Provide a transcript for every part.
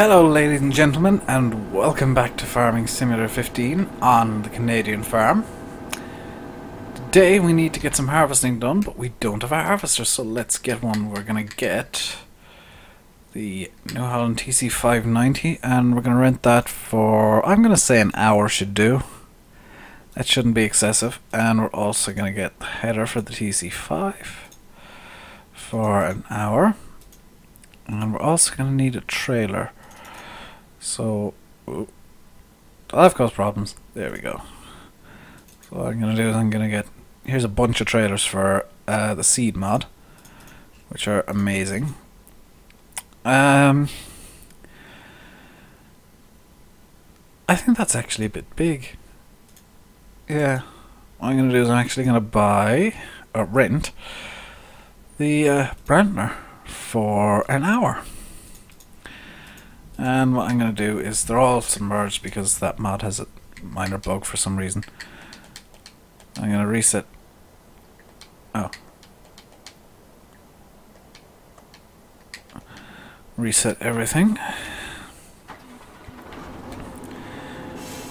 Hello ladies and gentlemen, and welcome back to Farming Simulator 15 on the Canadian farm. Today we need to get some harvesting done, but we don't have a harvester, so let's get one. We're going to get the New Holland TC590, and we're going to rent that for, I'm going to say an hour should do. That shouldn't be excessive. And we're also going to get the header for the TC5 for an hour. And we're also going to need a trailer. So, I've caused problems. There we go. So what I'm going to do is I'm going to get, here's a bunch of trailers for the seed mod, which are amazing. I think that's actually a bit big. Yeah, what I'm going to do is I'm actually going to buy, or rent, the Brandner for an hour. And what I'm going to do is, they're all submerged because that mod has a minor bug for some reason. I'm going to reset. Oh. Reset everything.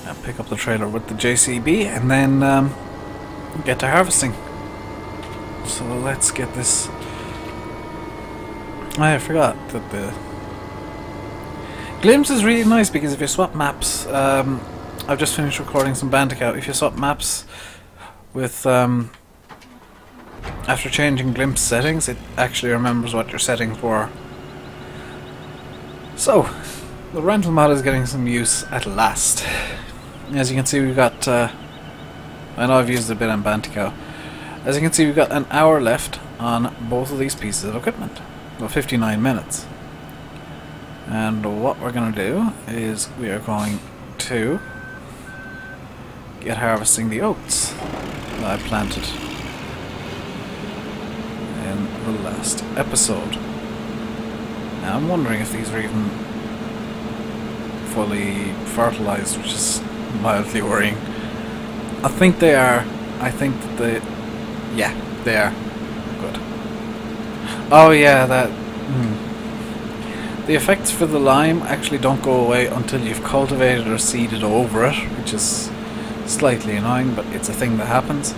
And pick up the trailer with the JCB and then get to harvesting. So let's get this. I forgot that the Glimpse is really nice because if you swap maps, I've just finished recording some Bandicoot. If you swap maps with after changing Glimpse settings, it actually remembers what your settings were. So the rental mod is getting some use at last. As you can see, we've got I know I've used a bit on Bandicoot. As you can see, we've got an hour left on both of these pieces of equipment. Well, 59 minutes. And what we're going to do is we are going to get harvesting the oats that I planted in the last episode. Now I'm wondering if these are even fully fertilized, which is mildly worrying. I think they are. I think that they... yeah, they are. Good. Oh yeah, that... The effects for the lime actually don't go away until you've cultivated or seeded over it, which is slightly annoying, but it's a thing that happens.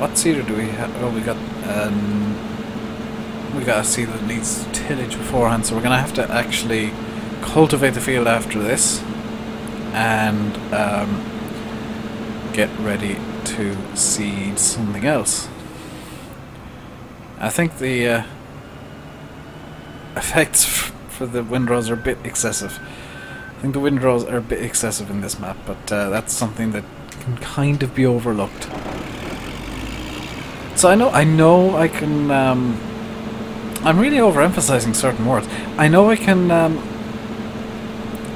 What seeder do we have? Oh, we got a seed that needs tillage beforehand, so we're gonna have to actually cultivate the field after this and get ready to seed something else. I think the effects for the windrows are a bit excessive. I think the windrows are a bit excessive in this map, but that's something that can kind of be overlooked. So I know I can, I'm really overemphasizing certain words. I know I can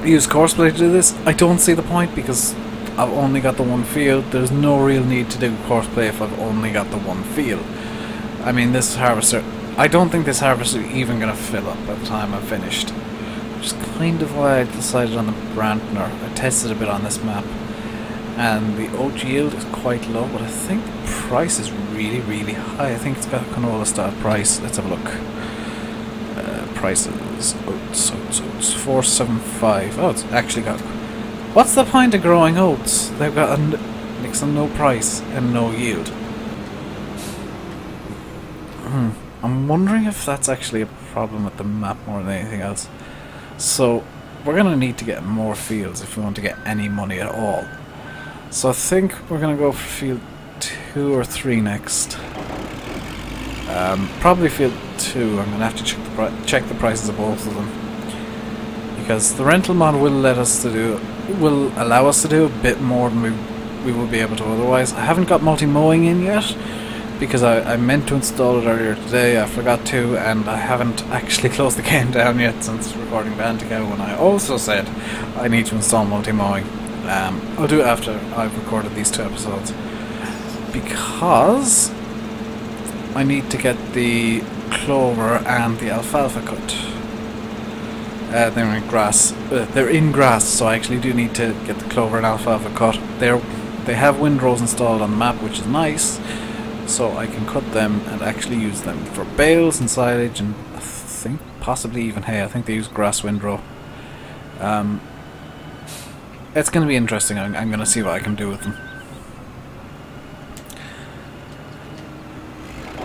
use courseplay to do this. I don't see the point because I've only got the one field. There's no real need to do courseplay if I've only got the one field. I mean, this harvester, I don't think this harvester is even going to fill up by the time I'm finished. Which is kind of why I decided on the Brandner. I tested a bit on this map. And the oat yield is quite low, but I think the price is really, really high. I think it's got a canola style price. Let's have a look. Prices, oats, 475. Oh, it's actually got... What's the point of growing oats? They've got next to no price and no yield. I'm wondering if that's actually a problem with the map more than anything else. So we're going to need to get more fields if we want to get any money at all. So I think we're going to go for field 2 or 3 next. Probably field 2. I'm going to have to check the prices of both of them. Because the rental mod will allow us to do a bit more than we will be able to otherwise. I haven't got multi-mowing in yet, because I meant to install it earlier today, I forgot to, and I haven't actually closed the game down yet since recording Bandicoot, when I also said I need to install multi-mowing. I'll do it after I've recorded these 2 episodes, because I need to get the clover and the alfalfa cut. They're in grass. They're in grass, so I actually do need to get the clover and alfalfa cut. They have windrows installed on the map, which is nice. So I can cut them and actually use them for bales and silage, and I think possibly even hay. I think they use grass windrow. It's going to be interesting. I'm going to see what I can do with them.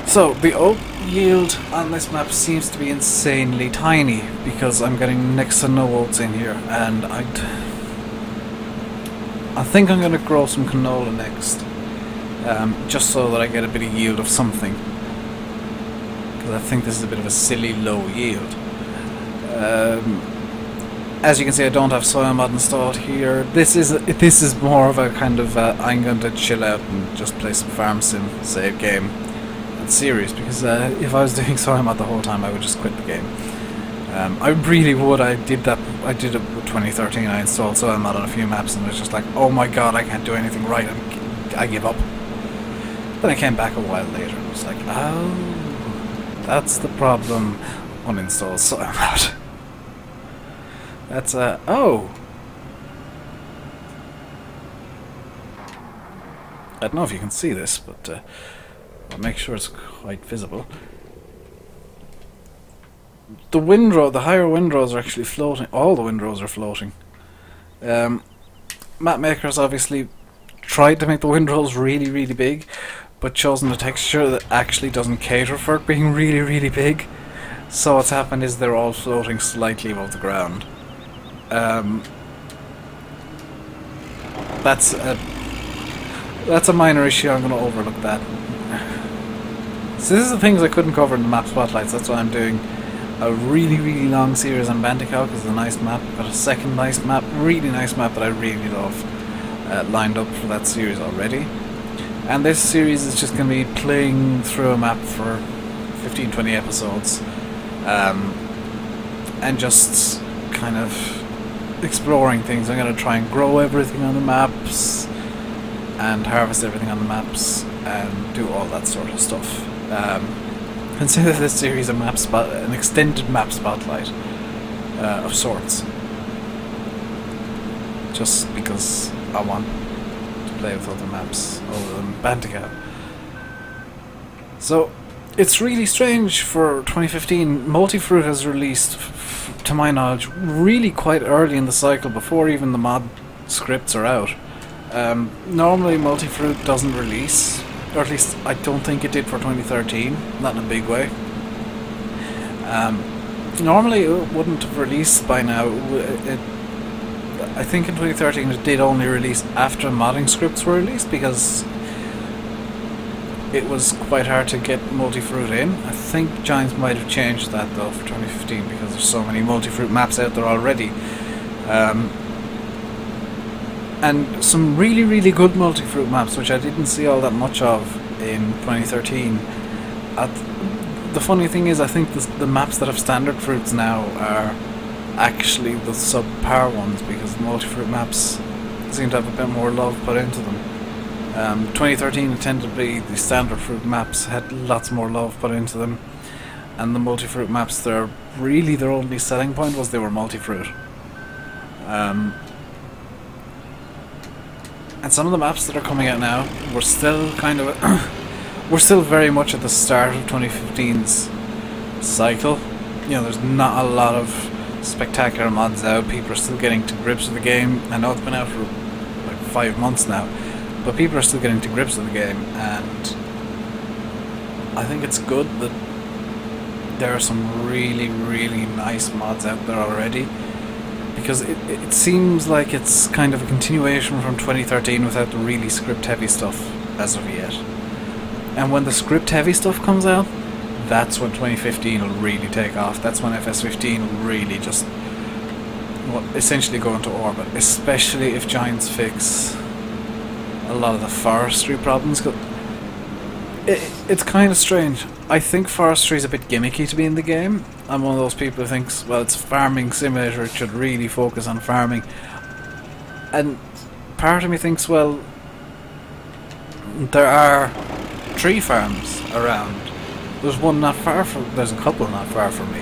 So, the oak yield on this map seems to be insanely tiny, because I'm getting next to no oats in here, and I think I'm going to grow some canola next, just so that I get a bit of yield of something, because I think this is a bit of a silly low yield. As you can see, I don't have soil mod installed here. This is more of a kind of I'm going to chill out and just play some farm sim, save game, and series, because if I was doing soil mod the whole time, I would just quit the game. I really would. I did it with 2013. I installed soil mod on a few maps, and it was just like, oh my god, I can't do anything right. I give up. Then I came back a while later and was like, oh, that's the problem. Uninstall soil mod. That's oh! I don't know if you can see this, but I'll make sure it's quite visible. The windrow, the higher windrows are actually floating. All the windrows are floating. Map makers obviously tried to make the windrows really, really big, but chosen a texture that actually doesn't cater for it being really, really big. So what's happened is they're all floating slightly above the ground. That's a minor issue. I'm going to overlook that. So this is the things I couldn't cover in the map spotlights. That's why I'm doing a really, really long series on Bandicoot, because it's a nice map. I've got a second nice map, really nice map that I really love, lined up for that series already. And this series is just going to be playing through a map for 15-20 episodes, and just kind of exploring things. I'm going to try and grow everything on the maps and harvest everything on the maps and do all that sort of stuff. Consider this series a an extended map spotlight of sorts, just because I want to play with other maps other than Bandicoot. So it's really strange for 2015. Multifruit has released, to my knowledge, really quite early in the cycle, before even the mod scripts are out. Normally Multifruit doesn't release, or at least I don't think it did for 2013, not in a big way. Normally it wouldn't have released by now. I think in 2013 it did only release after modding scripts were released, because it was quite hard to get Multifruit in. I think Giants might have changed that though for 2015, because there's so many Multifruit maps out there already. And some really, really good Multifruit maps, which I didn't see all that much of in 2013. The funny thing is, I think the maps that have standard fruits now are actually the subpar ones, because the Multifruit maps seem to have a bit more love put into them. 2013 tended to be the standard fruit maps, had lots more love put into them, and the multi-fruit maps, their only selling point was they were multi-fruit. And some of the maps that are coming out now, we're still kind of we're still very much at the start of 2015's cycle. You know, there's not a lot of spectacular mods out. People are still getting to grips with the game. I know it's been out for like 5 months now, but people are still getting to grips with the game, and I think it's good that there are some really, really nice mods out there already, because it seems like it's kind of a continuation from 2013 without the really script-heavy stuff as of yet. And when the script-heavy stuff comes out, that's when 2015 will really take off. That's when FS15 will really just essentially go into orbit, especially if Giants fix a lot of the forestry problems. It's kind of strange. I think forestry is a bit gimmicky to be in the game. I'm one of those people who thinks, well, it's a farming simulator, it should really focus on farming. And part of me thinks, well, there are tree farms around. There's one not far from, there's a couple not far from me.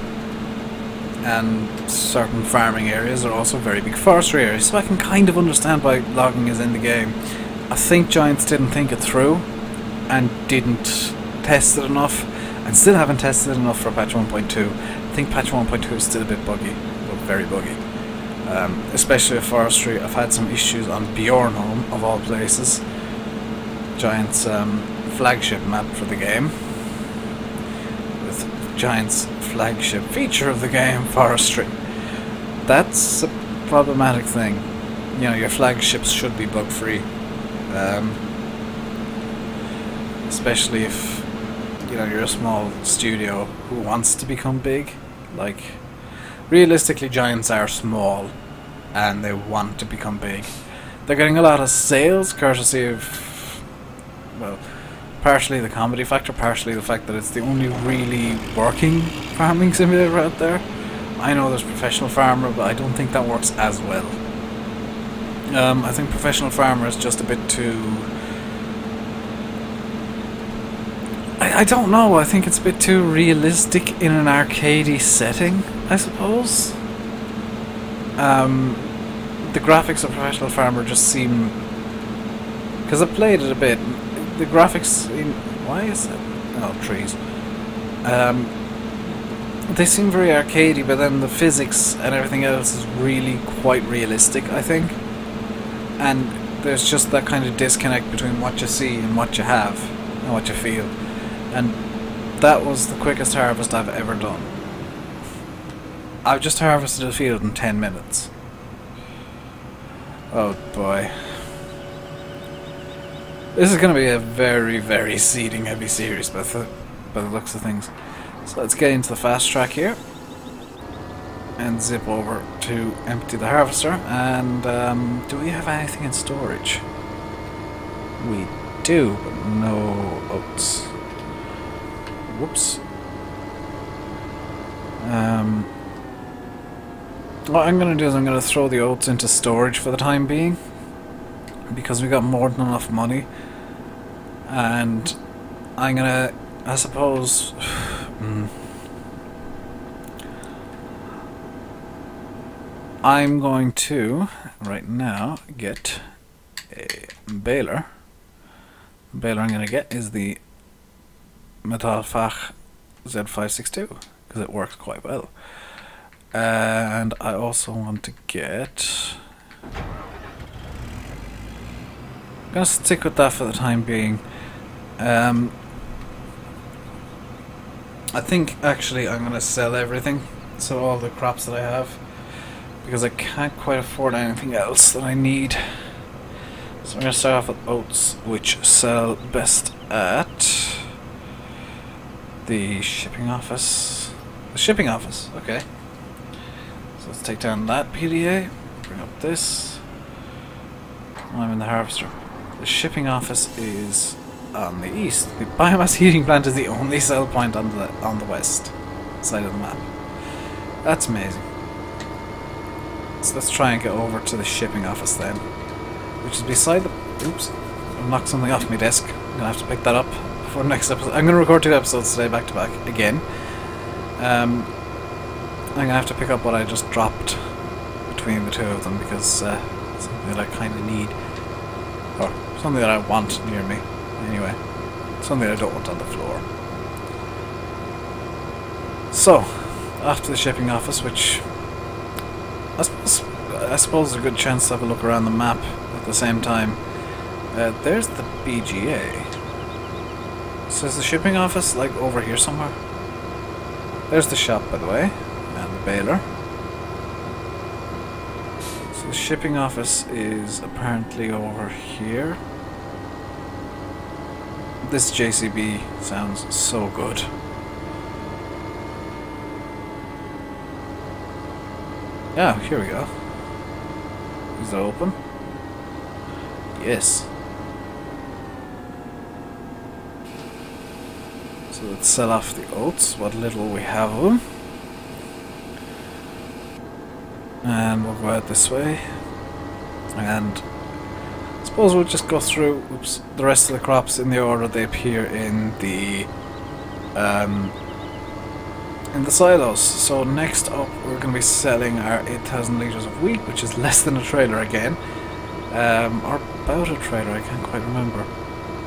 And certain farming areas are also very big forestry areas, so I can kind of understand why logging is in the game. I think Giants didn't think it through and didn't test it enough, And still haven't tested enough for patch 1.2. I think patch 1.2 is still a bit buggy, but very buggy. Especially with forestry. I've had some issues on Bjornholm, of all places. Giant's flagship map for the game. With Giant's flagship feature of the game, forestry. That's a problematic thing. You know, your flagships should be bug free. Especially if, you know, you're a small studio who wants to become big. Like, realistically, Giants are small and they want to become big. They're getting a lot of sales courtesy of, well, partially the comedy factor, partially the fact that it's the only really working farming simulator out there. I know there's Professional Farmer, but I don't think that works as well. I think Professional Farmer is just a bit too... I don't know, I think it's a bit too realistic in an arcadey setting, I suppose. The graphics of Professional Farmer just seem... Because I played it a bit, the graphics in... Why is that? Oh, trees. They seem very arcadey, but then the physics and everything else is really quite realistic, I think. And there's just that kind of disconnect between what you see and what you have, and what you feel. And that was the quickest harvest I've ever done. I've just harvested a field in 10 minutes. Oh boy. This is going to be a very, very seeding heavy series by the looks of things. So let's get into the fast track here. And zip over to empty the harvester. And do we have anything in storage? We do, but no oats. Whoops. What I'm going to do is I'm going to throw the oats into storage for the time being, because we got more than enough money. And I'm going to, I suppose... I'm going to, right now, get a baler. The baler I'm going to get is the Metallfach Z562, because it works quite well. And I also want to get... I'm going to stick with that for the time being. I think actually I'm going to sell everything, so all the crops that I have, because I can't quite afford anything else that I need. So I'm going to start off with oats, which sell best at the shipping office. The shipping office, okay. So let's take down that PDA, bring up this. I'm in the harvester. The shipping office is on the east. The biomass heating plant is the only sell point on the west side of the map. That's amazing. So let's try and get over to the shipping office then, which is beside the... Oops, I knocked something off my desk. I'm gonna have to pick that up for the next episode. I'm gonna record 2 episodes today, back to back again. I'm gonna have to pick up what I just dropped between the two of them, because something that I kind of need, or something that I want near me. Anyway, something I don't want on the floor. So, after the shipping office, which I suppose is a good chance to have a look around the map at the same time. There's the BGA. So is the shipping office like over here somewhere? There's the shop, by the way, and the baler. So the shipping office is apparently over here. This JCB sounds so good. Yeah, here we go. Is it open? Yes. So let's sell off the oats, what little we have of them. And we'll go out this way. And I suppose we'll just go through the rest of the crops in the order they appear in the silos. So next up we're going to be selling our 8,000 litres of wheat, which is less than a trailer again. Or about a trailer, I can't quite remember.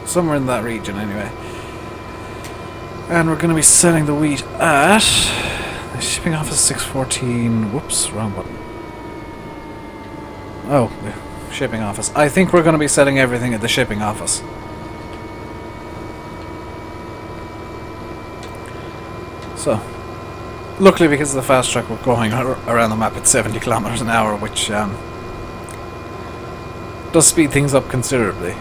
Somewhere in that region anyway. And we're going to be selling the wheat at the shipping office 614. Whoops, wrong button. Oh, the shipping office. I think we're going to be selling everything at the shipping office. So, luckily because of the fast track, we're going around the map at 70 kilometers an hour, which does speed things up considerably.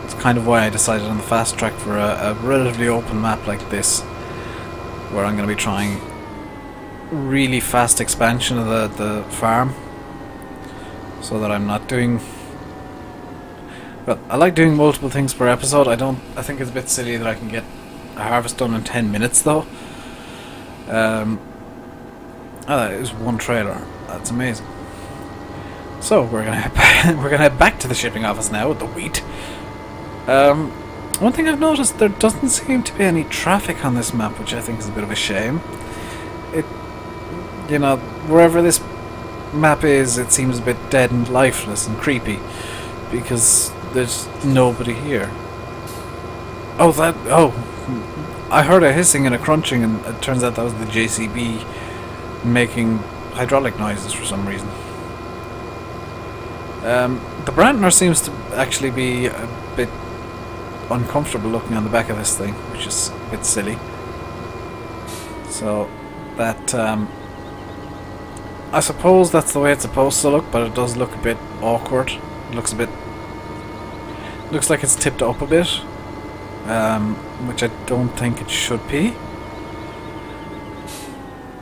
It's kind of why I decided on the fast track for a relatively open map like this, where I'm going to be trying really fast expansion of the farm, so that I'm not doing... Well, I like doing multiple things per episode. I think it's a bit silly that I can get a harvest done in 10 minutes though. Oh, that is one trailer. That's amazing. So we're gonna head back to the shipping office now with the wheat. One thing I've noticed, there doesn't seem to be any traffic on this map, which I think is a bit of a shame. You know, wherever this map is, it seems a bit dead and lifeless and creepy, because there's nobody here. I heard a hissing and a crunching, and it turns out that was the JCB making hydraulic noises for some reason. The Brantner seems to actually be a bit uncomfortable looking on the back of this thing, which is a bit silly. So that I suppose that's the way it's supposed to look, but it does look a bit awkward. It looks like it's tipped up a bit, which I don't think it should be.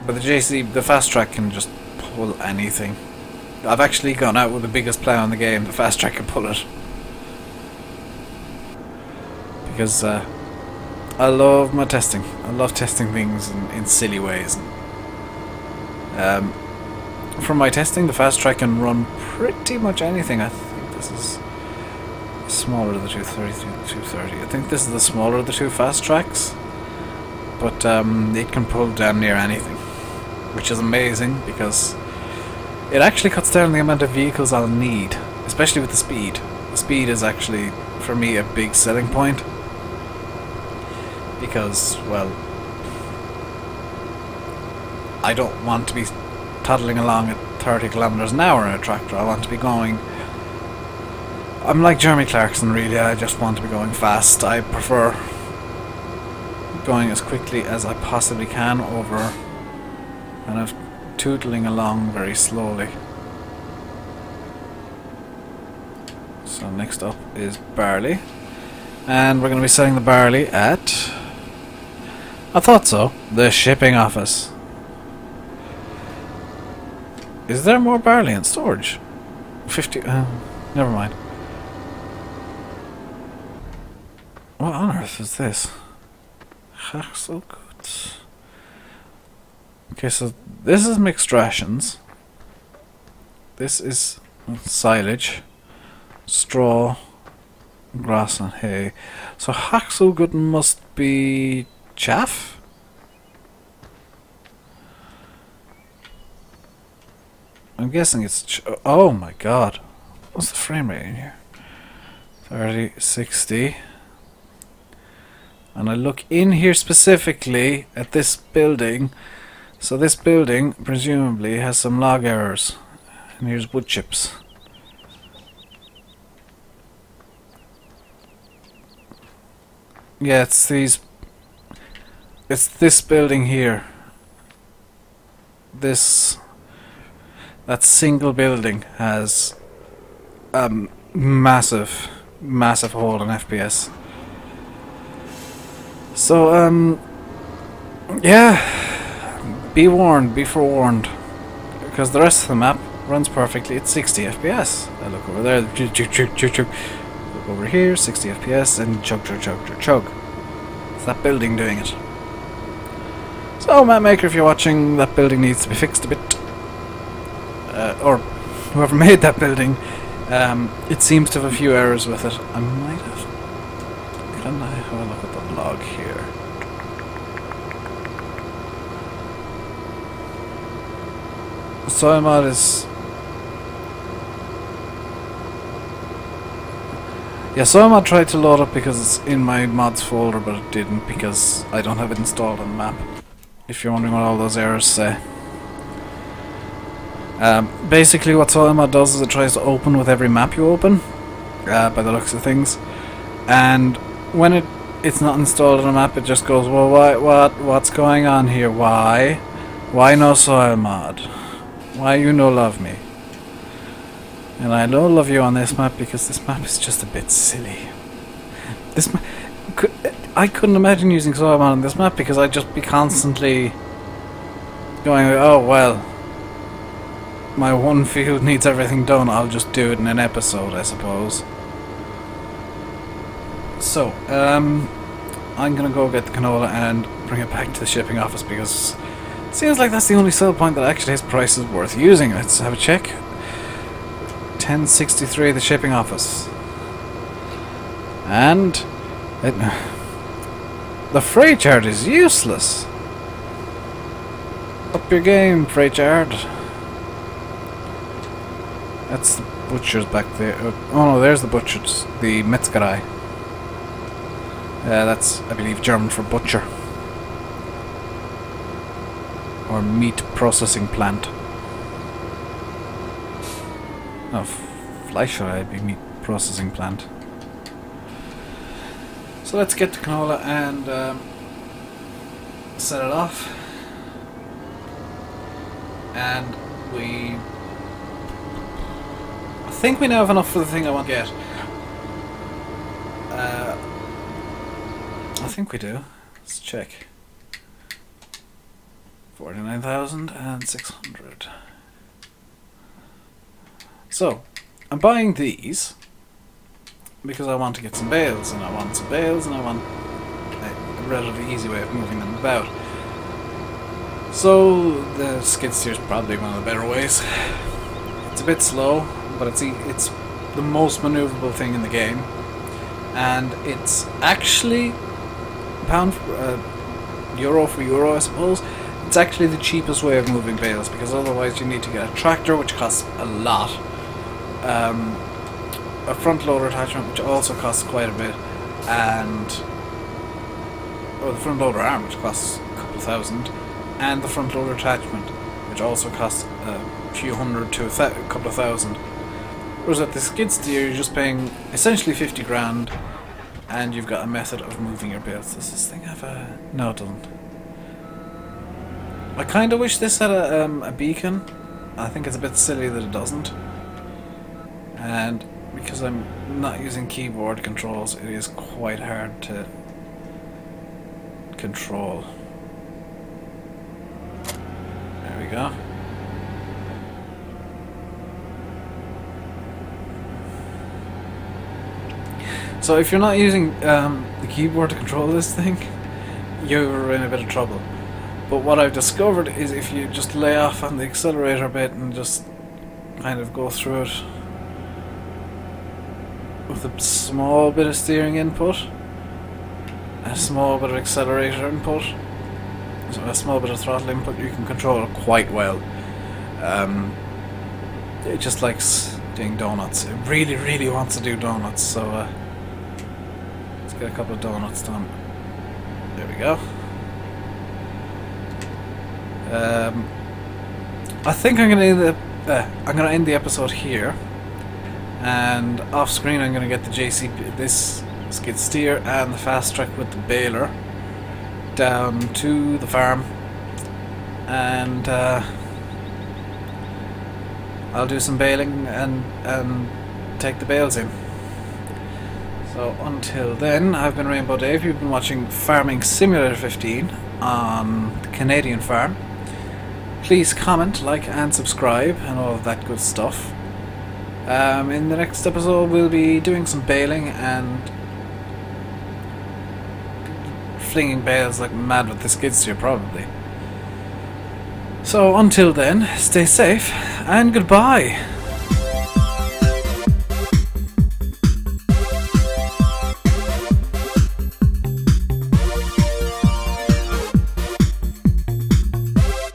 But the fast track can just pull anything. I've actually gone out with the biggest plow in the game. The fast track can pull it. Because I love my testing. I love testing things in silly ways. From my testing, the fast track can run pretty much anything. I think this is smaller of the 230. I think this is the smaller of the two fast tracks. But it can pull damn near anything, which is amazing because it actually cuts down the amount of vehicles I'll need, especially with the speed. The speed is actually, for me, a big selling point. Because, well, I don't want to be toddling along at 30 kilometers an hour in a tractor. I want to be going... I'm like Jeremy Clarkson, really. I just want to be going fast. I prefer going as quickly as I possibly can over kind of tootling along very slowly. So next up is barley, and we're going to be selling the barley at, I thought so, the shipping office. Is there more barley in storage? 50, never mind. What on earth is this? So good. Okay, so this is mixed rations. This is silage, straw, grass and hay. So Haxelgut must be chaff? I'm guessing it's oh my god. What's the frame rate in here? 30, 60. And I look in here specifically at this building. So this building presumably has some log errors. And here's wood chips. Yeah, it's this building here. That single building has a massive hole in FPS. So yeah, be warned, be forewarned, because the rest of the map runs perfectly at 60 FPS. I look over there, look over here, 60 FPS, and chug. It's that building doing it. So, map maker, if you're watching, that building needs to be fixed a bit. Or whoever made that building, it seems to have a few errors with it. I might have... Can I have a look at the log here? Soil mod is... Yeah, so I tried to load up because it's in my mods folder, but it didn't because I don't have it installed on the map. If you're wondering what all those errors say. Basically what SoilMod does is it tries to open with every map you open, by the looks of things. And when it's not installed on a map, it just goes, well, what's going on here? Why no SoilMod? Why you no love me? And I don't love you on this map because this map is just a bit silly. I couldn't imagine using SoilMod on this map because I'd just be constantly going, oh well, my one field needs everything done, I'll just do it in an episode, I suppose. So, I'm gonna go get the canola and bring it back to the shipping office because it seems like that's the only sell point that actually has prices worth using. Let's have a check. 1063 the shipping office. And the freight yard is useless. Up your game, freight yard. That's the butcher's back there. Oh no, there's the butcher's, the Metzgerei. That's, I believe, German for butcher. Or meat processing plant. No, Fleischerei, big meat processing plant. So let's get the canola and set it off. And I think we now have enough for the thing I want to get. I think we do. Let's check. 49,600. So, I'm buying these because I want to get some bales, and I want some bales, and I want a relatively easy way of moving them about. So, the skid steer is probably one of the better ways. It's a bit slow, but it's the most maneuverable thing in the game, and it's actually euro for euro, I suppose. It's actually the cheapest way of moving bales because otherwise you need to get a tractor, which costs a lot. A front loader attachment, which also costs quite a bit, and the front loader arm, which costs a couple of thousand, and the front loader attachment, which also costs a few hundred to a couple of thousand. Whereas at the skid steer, you're just paying essentially 50 grand, and you've got a method of moving your bales. Does this thing have a... No, it doesn't. I kind of wish this had a beacon. I think it's a bit silly that it doesn't. And because I'm not using keyboard controls, it is quite hard to control. There we go. So if you're not using the keyboard to control this thing, you're in a bit of trouble. But what I've discovered is if you just lay off on the accelerator bit and just kind of go through it with a small bit of steering input, a small bit of accelerator input, so a small bit of throttle input, you can control it quite well. It just likes doing donuts. It really, really wants to do donuts, so let's get a couple of donuts done. There we go. I think I'm gonna end the episode here, and off screen I'm gonna get the JCB, this skid steer, and the fast track with the baler down to the farm, and I'll do some baling and take the bales in. So until then, I've been Rainbow Dave. You've been watching Farming Simulator 15 on the Canadian farm. Please comment, like and subscribe and all of that good stuff. In the next episode we'll be doing some baling and flinging bales like mad with the skid steer probably. So until then, stay safe and goodbye.